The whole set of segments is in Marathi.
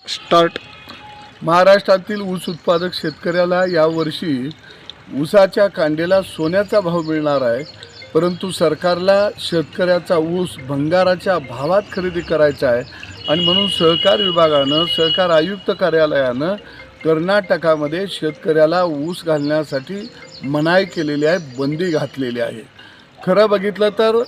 स्टार्ट. महाराष्ट्रातील ऊस उत्पादक शेतकऱ्याला यावर्षी ऊसाच्या कांड्याला सोन्याचा भाव मिळणार आहे, परंतु सरकारला शेतकऱ्याचा ऊस भंगाराच्या भावात खरेदी करायचा आहे आणि म्हणून सहकार विभागानं, सहकार आयुक्त कार्यालयानं कर्नाटकामध्ये शेतकऱ्याला ऊस घालण्यासाठी मनाई केलेली आहे, बंदी घातलेली आहे. खरं बघितलं तर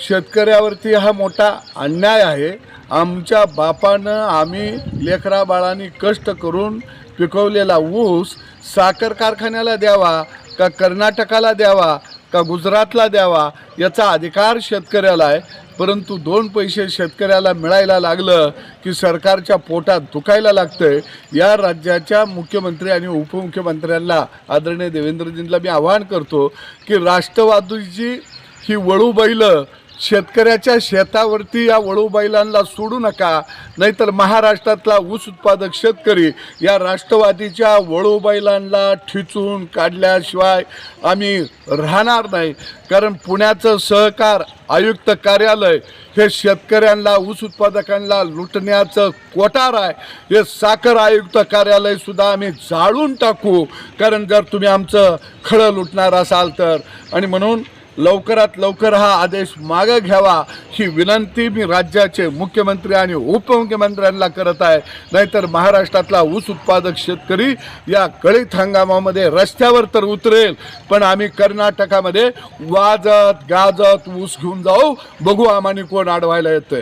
शेतकऱ्यावरती हा मोठा अन्याय आहे. आमच्या बापानं, आम्ही लेकरा बाळांनी कष्ट करून पिकवलेला ऊस साखर कारखान्याला द्यावा का कर्नाटकाला द्यावा का गुजरातला द्यावा याचा अधिकार शेतकऱ्याला आहे. परंतु दोन पैसे शेतकऱ्याला मिळायला लागलं की सरकारच्या पोटात दुखायला लागतंय. या राज्याच्या मुख्यमंत्री आणि उपमुख्यमंत्र्यांना, आदरणीय देवेंद्रजींना मी आवाहन करतो की राष्ट्रवादीची ही वळू बैलं शेतकऱ्याच्या शेतावरती या वळू बैलांना सोडू नका, नाहीतर महाराष्ट्रातला ऊस उत्पादक शेतकरी या राष्ट्रवादीच्या वळू बैलांना ठिचून काढल्याशिवाय आम्ही राहणार नाही. कारण पुण्याचं सहकार आयुक्त कार्यालय हे शेतकऱ्यांना, ऊस उत्पादकांना लुटण्याचं कोठार आहे. हे साखर आयुक्त कार्यालयसुद्धा आम्ही जाळून टाकू, कारण जर तुम्ही आमचं खळं लुटणार असाल तर. आणि म्हणून लवकरात लवकर हा आदेश मागे घ्यावा ही विनंती मी राज्याचे मुख्यमंत्री आणि उपमुख्यमंत्र्यांना करत आहे. नाहीतर महाराष्ट्रातला ऊस उत्पादक शेतकरी या गळीत हंगामामध्ये रस्त्यावर तर उतरेल, पण आम्ही कर्नाटकामध्ये वाजत गाजत ऊस घेऊन जाऊ, बघू आम्हाला कोण अडवायला येतंय.